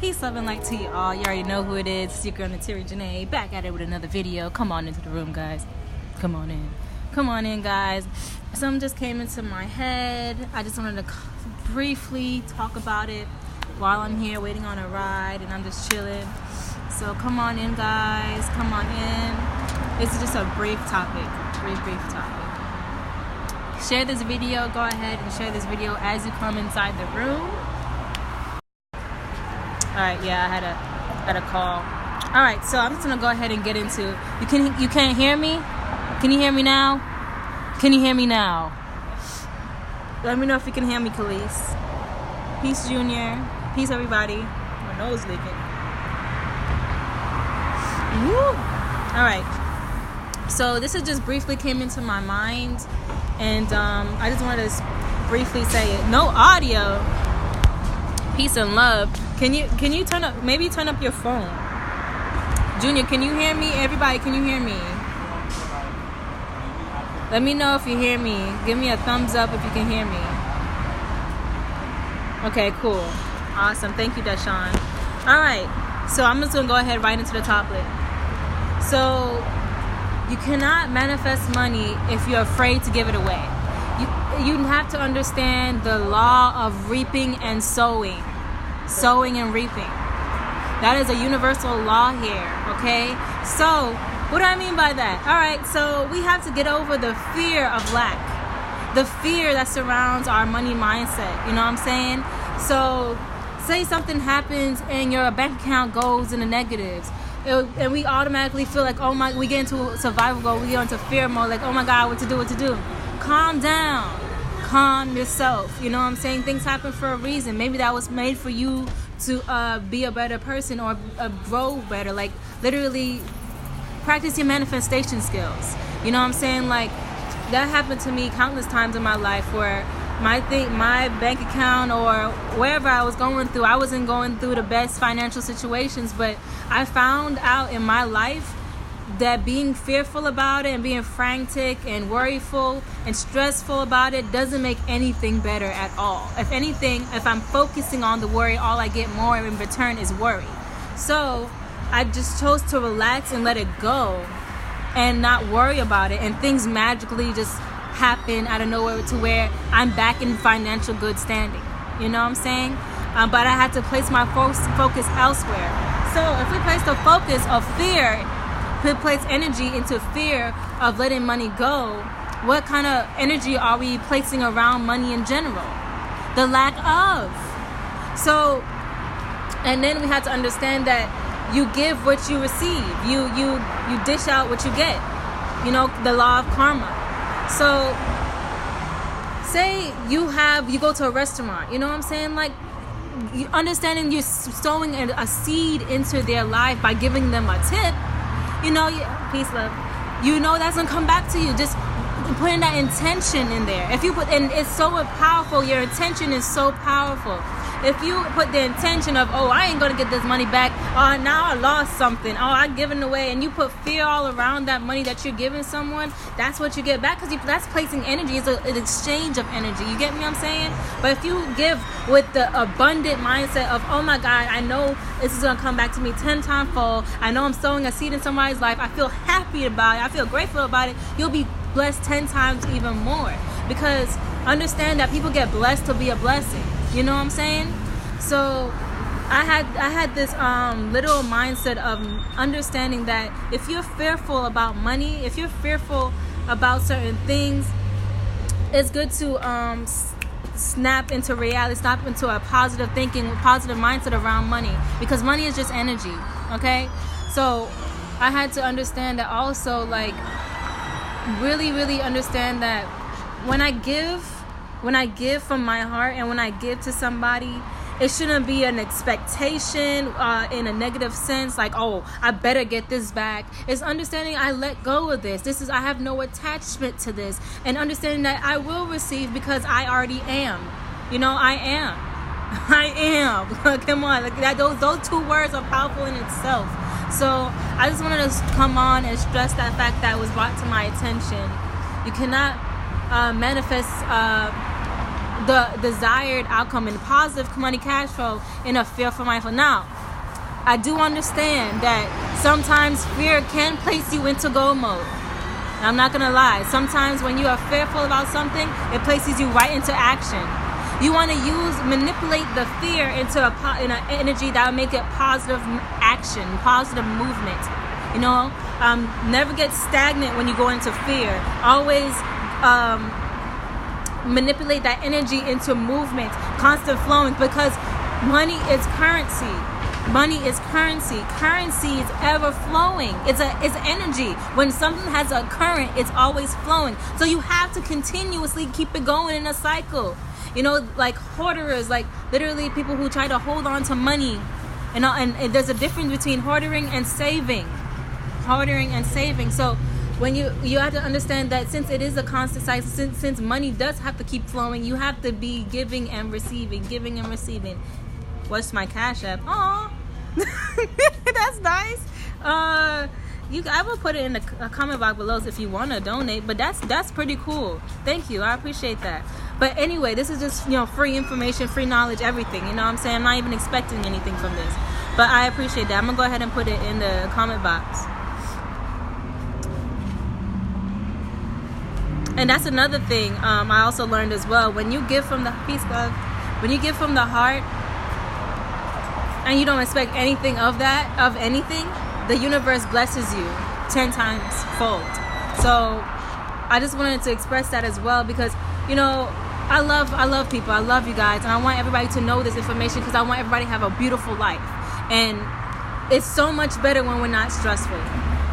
Peace, love, and light to you all. You already know who it is. It's your girl, Natiri Janae, back at it with another video. Come on into the room, guys. Come on in. Come on in, guys. Something just came into my head. I just wanted to briefly talk about it while I'm here waiting on a ride, and I'm just chilling. So come on in, guys. Come on in. This is just a brief topic. Brief topic. Share this video. Go ahead and share this video as you come inside the room. Alright, yeah, I had a call. Alright, so I'm just gonna go ahead and get into. You can't hear me? Can you hear me now? Can you hear me now? Let me know if you can hear me, Khalees. Peace, Junior. Peace, everybody. My nose leaking. Woo! Alright. So this is just briefly came into my mind, and I just wanted to briefly say it. No audio. Peace and love. Can you turn up your phone? Junior, can you hear me? Everybody, can you hear me? Let me know if you hear me. Give me a thumbs up if you can hear me. Okay, cool. Awesome. Thank you, Deshaun. Alright, so I'm just gonna go ahead right into the topic. So you cannot manifest money if you're afraid to give it away. You have to understand the law of reaping and sowing. Sowing and reaping. That is a universal law here, okay? So, what do I mean by that? Alright, so we have to get over the fear of lack. The fear that surrounds our money mindset. You know what I'm saying? So, say something happens and your bank account goes in the negatives. And we automatically feel like, oh my, we get into survival mode, we get into fear mode, like, oh my God, what to do? Calm down. Calm yourself. You know what I'm saying? Things happen for a reason. Maybe that was made for you to be a better person or grow better. Like, literally practice your manifestation skills. You know what I'm saying? Like, that happened to me countless times in my life where my bank account or wherever I was going through, I wasn't going through the best financial situations, but I found out in my life that being fearful about it and being frantic and worryful and stressful about it doesn't make anything better at all. If anything, if I'm focusing on the worry, all I get more in return is worry. So I just chose to relax and let it go and not worry about it, and things magically just happen out of nowhere to where I'm back in financial good standing. You know what I'm saying? But I had to place my focus elsewhere. So if we place the focus of fear, place energy into fear of letting money go, what kind of energy are we placing around money in general? The lack of. So, and then we have to understand that you give what you receive. You dish out what you get. You know, the law of karma. So, say you go to a restaurant, you know what I'm saying? Like, you understanding you're sowing a seed into their life by giving them a tip. You know, peace, love. You know that's gonna come back to you. Just putting that intention in there. If you put, and it's so powerful. Your intention is so powerful. If you put the intention of, oh, I ain't gonna get this money back. Oh, now I lost something. Oh, I given away, and you put fear all around that money that you're giving someone. That's what you get back, because that's placing energy. It's an exchange of energy. You get me? What I'm saying? But if you give with the abundant mindset of, oh my God, I know this is gonna come back to me 10 times fold. I know I'm sowing a seed in somebody's life. I feel happy about it. I feel grateful about it. You'll be blessed 10 times even more, because understand that people get blessed to be a blessing. You know what I'm saying? So I had this little mindset of understanding that if you're fearful about money, if you're fearful about certain things, it's good to snap into reality, snap into a positive thinking, positive mindset around money, because money is just energy. Okay? So I had to understand that also, like, really understand that when I give from my heart and when I give to somebody, it shouldn't be an expectation in a negative sense, like, oh, I better get this back. It's understanding I let go of this. I have no attachment to this, and understanding that I will receive because I already am. You know, I am. Come on, like that. Those two words are powerful in itself. So I just wanted to come on and stress that fact that was brought to my attention. You cannot manifest the desired outcome and positive money cash flow in a fearful mindful. Now, I do understand that sometimes fear can place you into go mode. I'm not gonna lie. Sometimes when you are fearful about something, it places you right into action. You want to manipulate the fear into an energy that will make it positive action, positive movement. You know, never get stagnant when you go into fear. Always manipulate that energy into movement, constant flowing, because money is currency. Money is currency. Currency is ever flowing. It's energy. When something has a current, it's always flowing. So you have to continuously keep it going in a cycle. You know, like hoarders, like literally people who try to hold on to money. And there's a difference between hoarding and saving. Hoarding and saving. So when you have to understand that since it is a constant cycle, since money does have to keep flowing, you have to be giving and receiving. What's my Cash App? Aw, that's nice. I will put it in the comment box below if you want to donate. But that's pretty cool. Thank you. I appreciate that. But anyway, this is just, free information, free knowledge, everything. You know what I'm saying? I'm not even expecting anything from this. But I appreciate that. I'm gonna go ahead and put it in the comment box. And that's another thing I also learned as well. When you give from the when you give from the heart, and you don't expect anything of anything, the universe blesses you 10 times fold. So I just wanted to express that as well, because, I love people. I love you guys. And I want everybody to know this information, because I want everybody to have a beautiful life. And it's so much better when we're not stressful.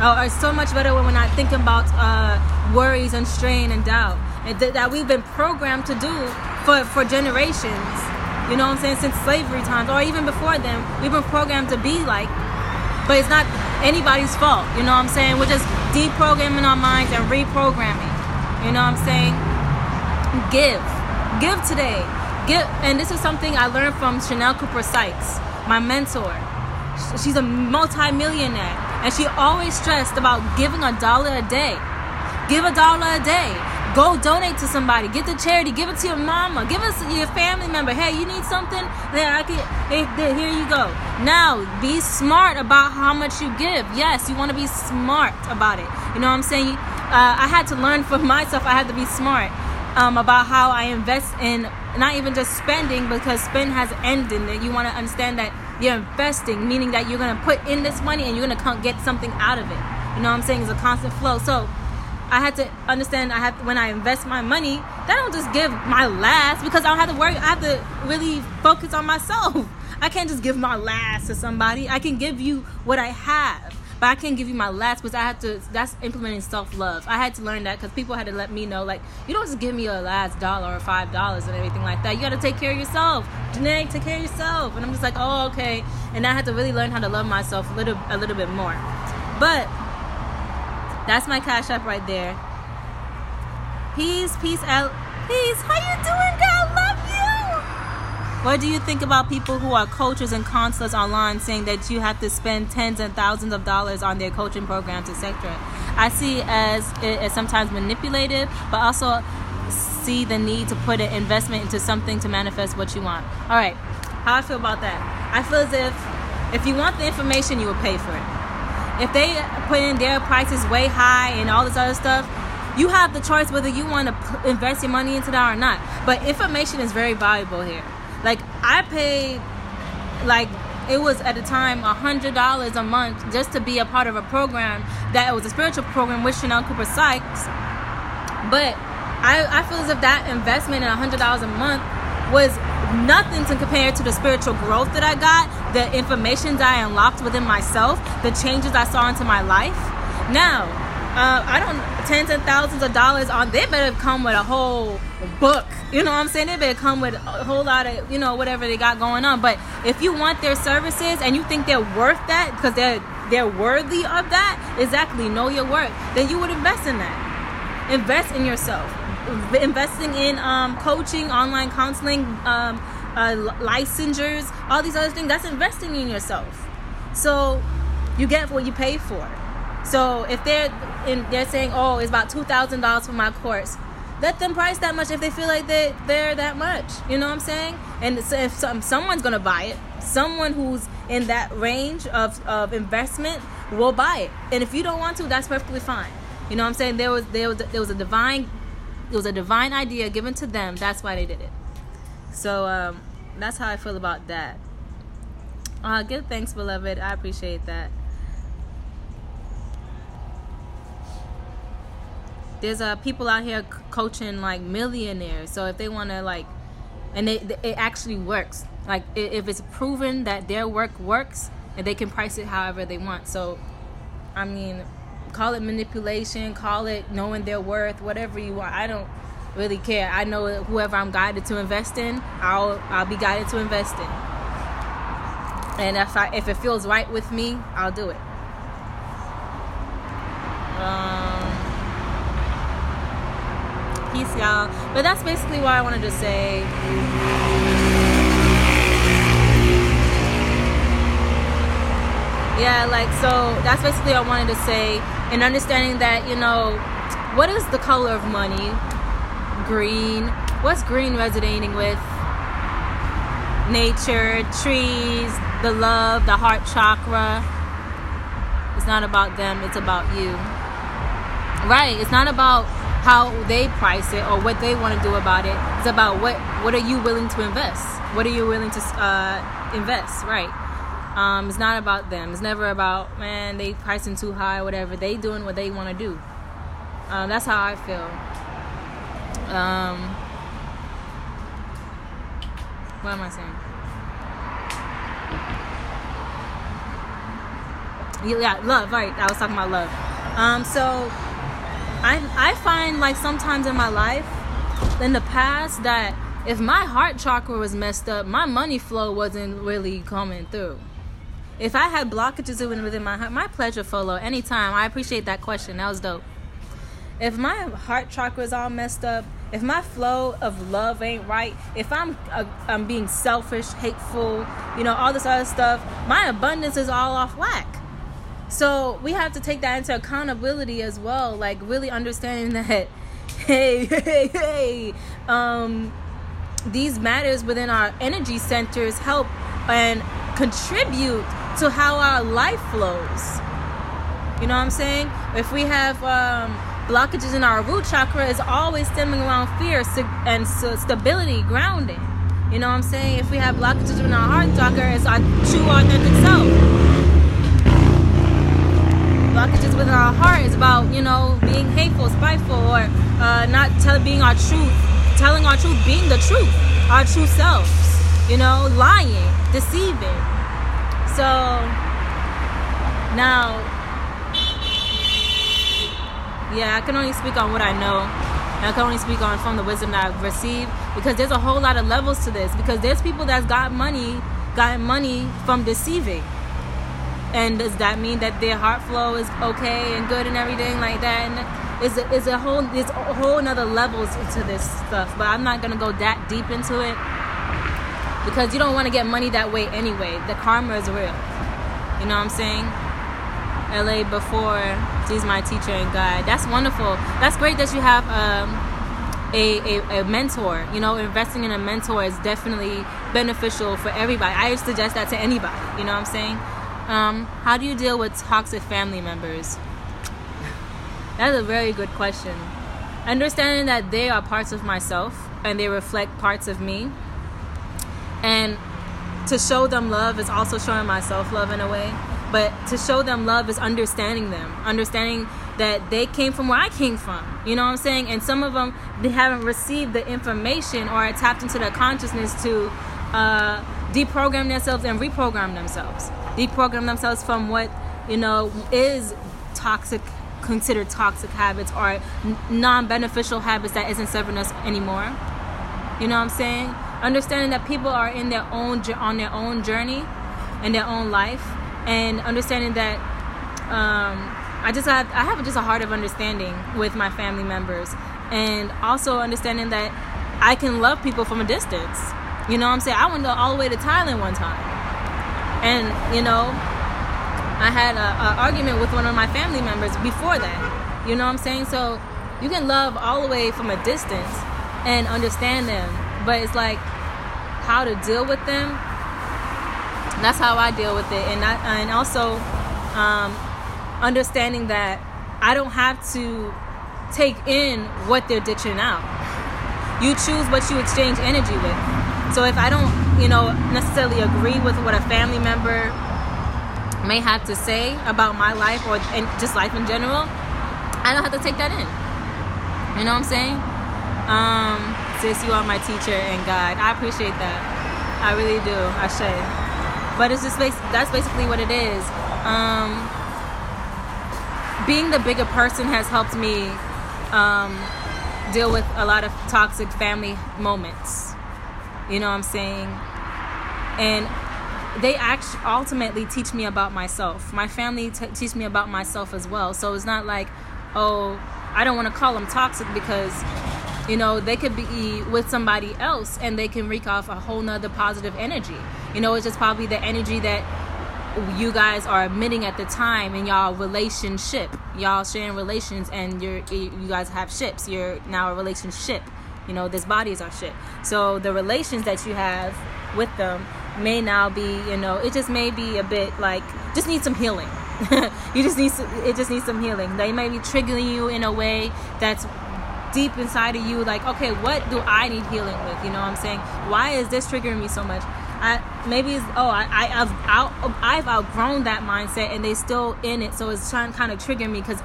Or it's so much better when we're not thinking about worries and strain and doubt. And that we've been programmed to do for generations. You know what I'm saying? Since slavery times, or even before then, we've been programmed to be like. But it's not anybody's fault. You know what I'm saying? We're just deprogramming our minds and reprogramming. You know what I'm saying? Give today. Give. And this is something I learned from Chanel Cooper Sykes, my mentor. She's a multi-millionaire, and she always stressed about giving $1 a day. Give $1 a day. Go donate to somebody. Get to charity. Give it to your mama. Give it to your family member. Hey, you need something? Here you go. Now, be smart about how much you give. Yes, you want to be smart about it. You know what I'm saying? I had to learn for myself. I had to be smart about how I invest in, not even just spending, because spend has ended. And you want to understand that you're investing, meaning that you're going to put in this money and you're going to get something out of it. You know what I'm saying? It's a constant flow. So I had to understand, when I invest my money, that I don't just give my last, because I don't have to worry. I have to really focus on myself. I can't just give my last to somebody. I can give you what I have, but I can't give you my last, because that's implementing self-love. I had to learn that, because people had to let me know, like, you don't just give me a last $1 or $5 and everything like that. You got to take care of yourself. Janae, take care of yourself. And I'm just like, oh, okay. And I had to really learn how to love myself a little bit more. But that's my Cash App right there. Peace. How you doing, girl? Love you. What do you think about people who are coaches and counselors online saying that you have to spend tens and thousands of dollars on their coaching programs, etc.? I see it as sometimes manipulative, but also see the need to put an investment into something to manifest what you want. All right, how I feel about that? I feel as if you want the information, you will pay for it. If they put in their prices way high and all this other stuff, you have the choice whether you want to invest your money into that or not. But information is very valuable here. Like, I paid, it was at the time $100 a month just to be a part of a program that was a spiritual program with Chanel Cooper Sykes. But I feel as if that investment in $100 a month was nothing to compare to the spiritual growth that I got, the information that I unlocked within myself, the changes I saw into my life. Now, tens and thousands of dollars they better come with a whole book. You know what I'm saying? They better come with a whole lot of, whatever they got going on. But if you want their services and you think they're worth that, because they're worthy of that, exactly, know your worth, then you would invest in that. Invest in yourself. Investing in coaching, online counseling, licensures, all these other things, that's investing in yourself. So you get what you pay for. So if they're saying, oh, it's about $2,000 for my course, let them price that much if they feel like they're that much. You know what I'm saying? And so if someone's gonna buy it, someone who's in that range of investment will buy it. And if you don't want to, that's perfectly fine. You know what I'm saying? There was a divine idea given to them. That's why they did it. So that's how I feel about that. Give thanks, beloved. I appreciate that. There's people out here coaching like millionaires. So if they want to like, and it actually works. Like if it's proven that their work works, and they can price it however they want. So, I mean, call it manipulation, call it knowing their worth, whatever you want. I don't really care. I know whoever I'm guided to invest in, I'll be guided to invest in. And if it feels right with me, I'll do it. Peace, y'all. But that's basically what I wanted to say. Yeah, like, so that's basically what I wanted to say. And understanding that, you know, what is the color of money? Green. What's green resonating with? Nature, trees, the love, the heart chakra. It's not about them, it's about you. Right, it's not about how they price it or what they want to do about it. It's about what are you willing to invest? What are you willing to invest, right? It's not about them. It's never about, man, they pricing too high, whatever. They doing what they want to do. That's how I feel. What am I saying? Yeah, love, right. I was talking about love. So I find like sometimes in my life, in the past, that if my heart chakra was messed up, my money flow wasn't really coming through. If I had blockages within my heart, my pleasure follow anytime. I appreciate that question. That was dope. If my heart chakra is all messed up, if my flow of love ain't right, if I'm being selfish, hateful, you know, all this other stuff, my abundance is all off whack. So we have to take that into accountability as well, like really understanding that, hey, these matters within our energy centers help and contribute to how our life flows. You know what I'm saying? If we have blockages in our root chakra, it's always stemming around fear and stability, grounding. You know what I'm saying? If we have blockages in our heart chakra, it's our true authentic self. Blockages within our heart is about, you know, being hateful, spiteful, or not telling our truth, being the truth, our true selves, you know, lying, deceiving. So now, yeah, I can only speak on what I know. I can only speak on from the wisdom that I've received, because there's a whole lot of levels to this, because there's people that's gotten money from deceiving. And does that mean that their heart flow is okay and good and everything like that? And there's a whole another levels to this stuff. But I'm not gonna go that deep into it, because you don't want to get money that way anyway. The karma is real. You know what I'm saying? LA before, she's my teacher and guide. That's wonderful. That's great that you have a mentor. You know, investing in a mentor is definitely beneficial for everybody. I suggest that to anybody. You know what I'm saying? How do you deal with toxic family members? That's a very good question. Understanding that they are parts of myself and they reflect parts of me. And to show them love is also showing myself love in a way. But to show them love is understanding them. Understanding that they came from where I came from. You know what I'm saying? And some of them, they haven't received the information or tapped into their consciousness to deprogram themselves and reprogram themselves. Deprogram themselves from what, you know, is toxic, considered toxic habits or non-beneficial habits that isn't serving us anymore. You know what I'm saying? Understanding that people are on their own journey and their own life, and understanding that I have just a heart of understanding with my family members, and also understanding that I can love people from a distance. You know what I'm saying? I went all the way to Thailand one time, and you know, I had an argument with one of my family members before that. You know what I'm saying? So You can love all the way from a distance and understand them, but it's like how to deal with them. That's how I deal with it. And also understanding that I don't have to take in what they're dishing out. You choose what you exchange energy with. So if I don't, necessarily agree with what a family member may have to say about my life and just life in general, I don't have to take that in. You know what I'm saying? Sis, you are my teacher and guide. I appreciate that. I really do. I should. But it's just that's basically what it is. Being the bigger person has helped me deal with a lot of toxic family moments. You know what I'm saying? And they actually ultimately teach me about myself. My family teach me about myself as well. So it's not like, oh, I don't want to call them toxic because, they could be with somebody else and they can wreak off a whole nother positive energy. It's just probably the energy that you guys are emitting at the time in y'all relationship. Y'all sharing relations and you guys have ships. You're now a relationship. This body is our ship. So the relations that you have with them may now be, it just may be a bit like, just need some healing. It just needs some healing. They may be triggering you in a way that's deep inside of you, like, okay, what do I need healing with? You know what I'm saying? Why is this triggering me so much? I've outgrown that mindset and they still in it, so it's trying to kind of trigger me because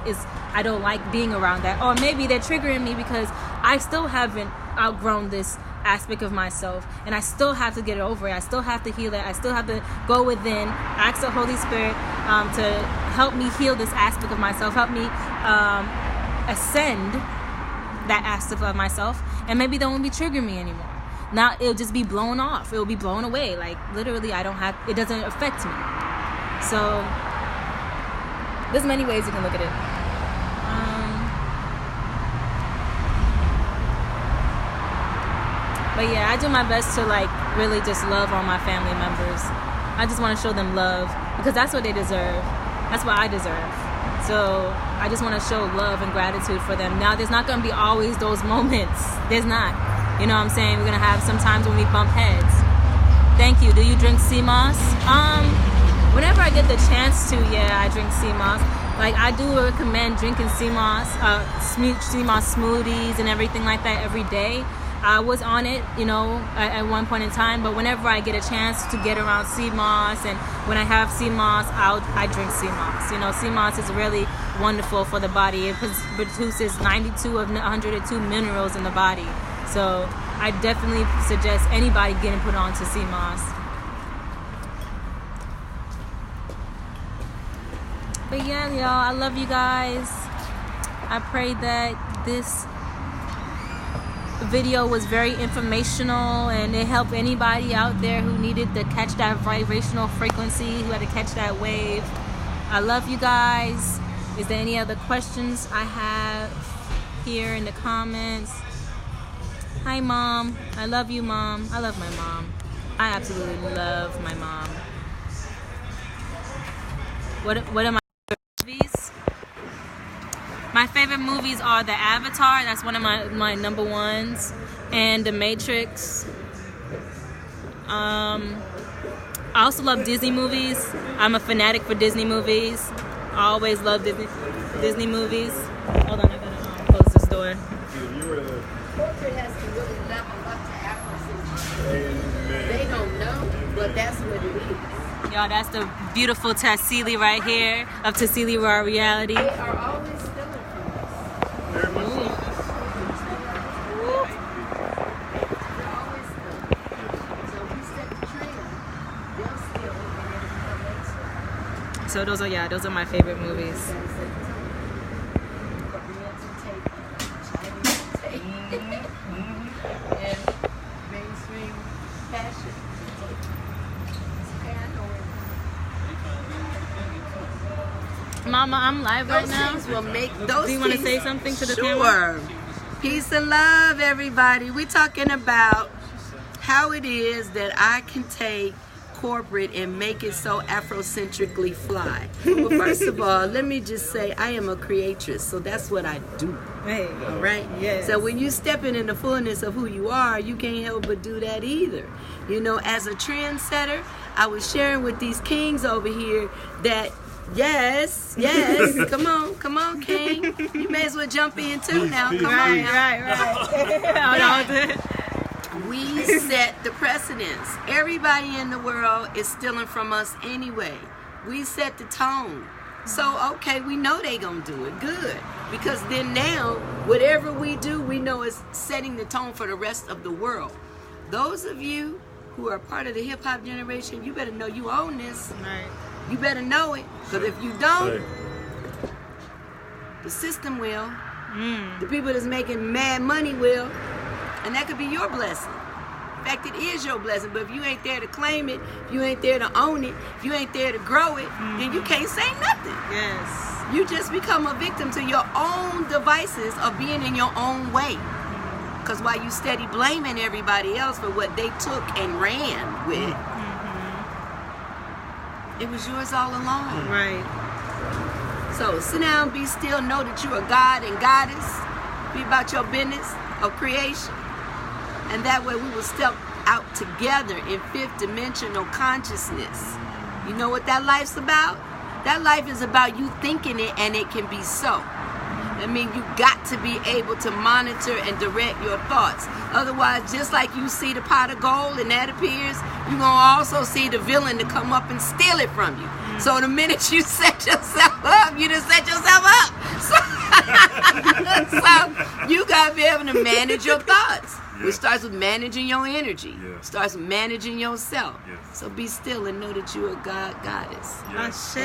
I don't like being around that. Or maybe they're triggering me because I still haven't outgrown this aspect of myself and I still have to get over it. I still have to heal it. I still have to go within, ask the Holy Spirit to help me heal this aspect of myself, help me ascend that aspect of myself, and maybe they won't be triggering me anymore. Now it'll just be blown off. It'll be blown away. Like literally, it doesn't affect me. So there's many ways you can look at it. But yeah, I do my best to really just love all my family members. I just want to show them love because that's what they deserve. That's what I deserve. So I just want to show love and gratitude for them. Now there's not going to be always those moments. There's not. You know what I'm saying? We're going to have some times when we bump heads. Thank you. Do you drink sea moss? Whenever I get the chance to, yeah, I drink sea moss. I do recommend drinking sea moss smoothies and everything like that every day. I was on it, at one point in time, but whenever I get a chance to get around sea moss and when I have sea moss, I drink sea moss. Sea moss is really wonderful for the body. It produces 92 of 102 minerals in the body. So I definitely suggest anybody getting put on to sea moss. But yeah, y'all, I love you guys. I pray that this video was very informational and it helped anybody out there who needed to catch that vibrational frequency, who had to catch that wave. I love you guys. Is there any other questions I have here in the comments? Hi, Mom. I love you, Mom. I love my mom. I absolutely love my mom. What are my movies? My favorite movies are The Avatar. That's one of my number ones. And The Matrix. I also love Disney movies. I'm a fanatic for Disney movies. I always love Disney movies. Hold on, I gotta close this door. Culture has to really level up to Afrocentric. They don't know, but that's what it is. Y'all, that's the beautiful Tassili right here of Tassili Raw Reality. They are always stealing from us. They're always stealing. So we set the trend, they'll steal it and it'll come next. So those are my favorite movies. And mainstream fashion. Mama, I'm live right now. Those things will make those. Do you want to say something to the camera? Sure. Peace and love, everybody. We're talking about how it is that I can take corporate and make it so Afrocentrically fly. Well, first of all, let me just say I am a creatress, so that's what I do. Hey. All right? Yes. So when you stepping in the fullness of who you are, you can't help but do that either. You know, as a trendsetter, I was sharing with these kings over here that yes, come on, king. You may as well jump in too now. Come on now. Right. We set the precedence. Everybody in the world is stealing from us anyway. We set the tone. So, okay, we know they gonna do it. Good. Because then now, whatever we do, we know is setting the tone for the rest of the world. Those of you who are part of the hip-hop generation, you better know you own this. Right. You better know it. Because if you don't, the system will. The people that's making mad money will. And that could be your blessing. In fact, it is your blessing. But if you ain't there to claim it, if you ain't there to own it, if you ain't there to grow it, then you can't say nothing. Yes. You just become a victim to your own devices of being in your own way. Because while you steady blaming everybody else for what they took and ran with, it was yours all along. Right. So sit down, be still, know that you are God and goddess. Be about your business of creation. And that way we will step out together in fifth dimensional consciousness. You know what that life's about? That life is about you thinking it and it can be so. I mean, you got to be able to monitor and direct your thoughts. Otherwise, just like you see the pot of gold and that appears, you're going to also see the villain to come up and steal it from you. So the minute you set yourself up, you just set yourself up. So you got to be able to manage your thoughts. Which starts with managing your energy. Starts with managing yourself. So be still and know that you're a God, goddess. Ashe.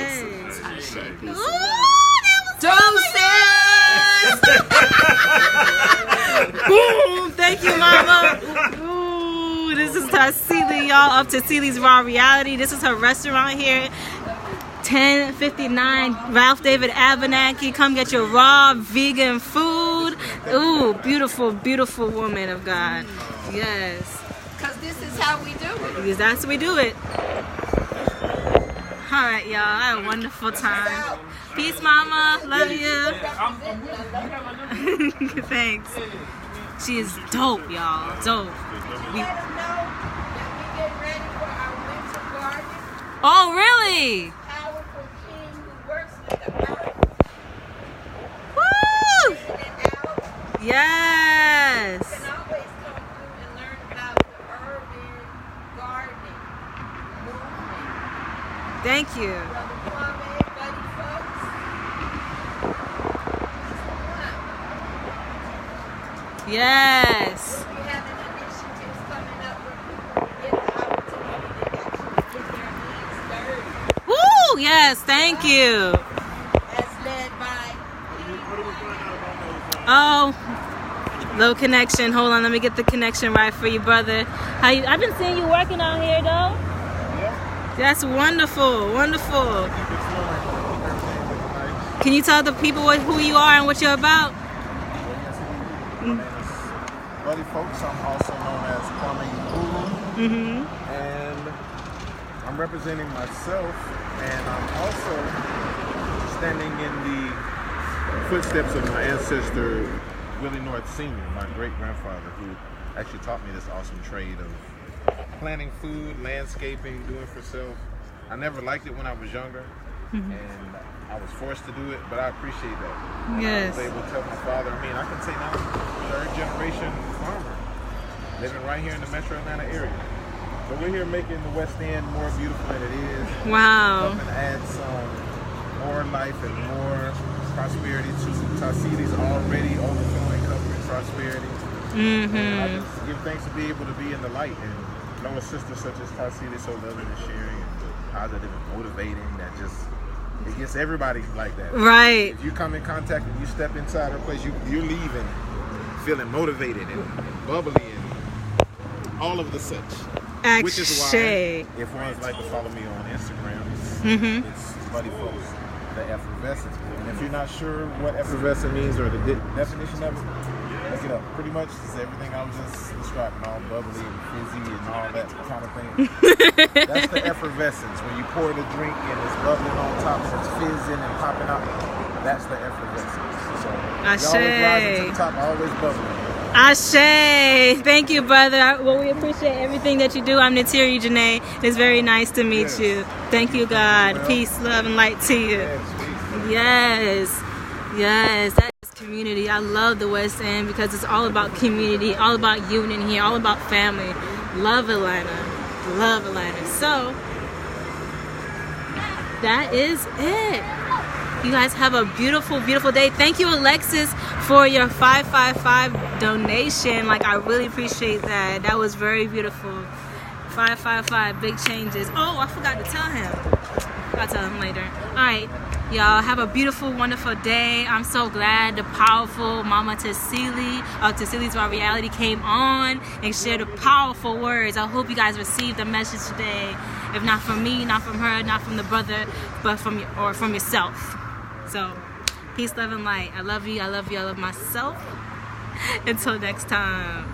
Ashe. Peace. Boom! Thank you, Mama. Ooh, this is Tarsili, y'all. Up to Celi's Raw Reality. This is her restaurant here. 1059 Ralph David Abernathy. Come get your raw vegan food. Ooh, beautiful, beautiful woman of God. Yes. Because this is how we do it. Because that's how we do it. All right, y'all. I had a wonderful time. Peace, Mama. Love you. Thanks. She is dope, y'all. Dope. Oh, really? Woo! Yes. You can always come through and learn about the urban gardening movement. Thank you. Brother Kwame, buddy folks. Yes. We'll be having initiatives coming up where people get the opportunity to actually get their hands dirty. Woo! Yes, thank you. As led by Oh, low connection. Hold on, let me get the connection right for you, brother. How you? I've been seeing you working out here, though. Yeah. That's wonderful, wonderful. Can you tell the people who you are and what you're about? My name is Buddy Folks. I'm also known as Kwame Ulu. And I'm representing myself, and I'm also standing in the footsteps of my ancestor, Willie North Sr., my great-grandfather, who actually taught me this awesome trade of planting food, landscaping, doing for self. I never liked it when I was younger, and I was forced to do it, but I appreciate that. Yes. I was able to tell my father, I mean, I can say now, third-generation farmer, living right here in the Metro Atlanta area. So we're here making the West End more beautiful than it is. Wow. Helping add some more life and more prosperity to Tarsili's already overflowing cup of prosperity. And I just give thanks to be able to be in the light and know a sister such as Tarsili so loving and sharing and positive and motivating that just, it gets everybody like that. Right. If you come in contact and you step inside her place, you're leaving feeling motivated and bubbly and all of the such. Which is why, if one's like to follow me on Instagram, it's Buddy Folks, the effervescent. And if you're not sure what effervescent means or the definition of it, that's it up. Pretty much just everything I was just describing, all bubbly and fizzy and all that kind of thing. That's the effervescence. When you pour the drink and it's bubbling on top and it's fizzing and popping out, that's the effervescence. So you always rising to the top, always bubbling. Ashe. Thank you, brother. Well, we appreciate everything that you do. I'm Natiri Janae. It's very nice to meet you. Thank you, God. Peace, love, and light to you. Yes. That is community. I love the West End because it's all about community, all about union here, all about family. Love Atlanta. So, that is it. You guys have a beautiful, beautiful day. Thank you, Alexis, for your 555 donation. Like, I really appreciate that. That was very beautiful. 555, big changes. Oh, I forgot to tell him. I'll tell him later. All right, y'all have a beautiful, wonderful day. I'm so glad the powerful Mama Tassili's Raw Reality came on and shared the powerful words. I hope you guys received the message today. If not from me, not from her, not from the brother, but from yourself. So, peace, love, and light. I love you. I love myself. Until next time.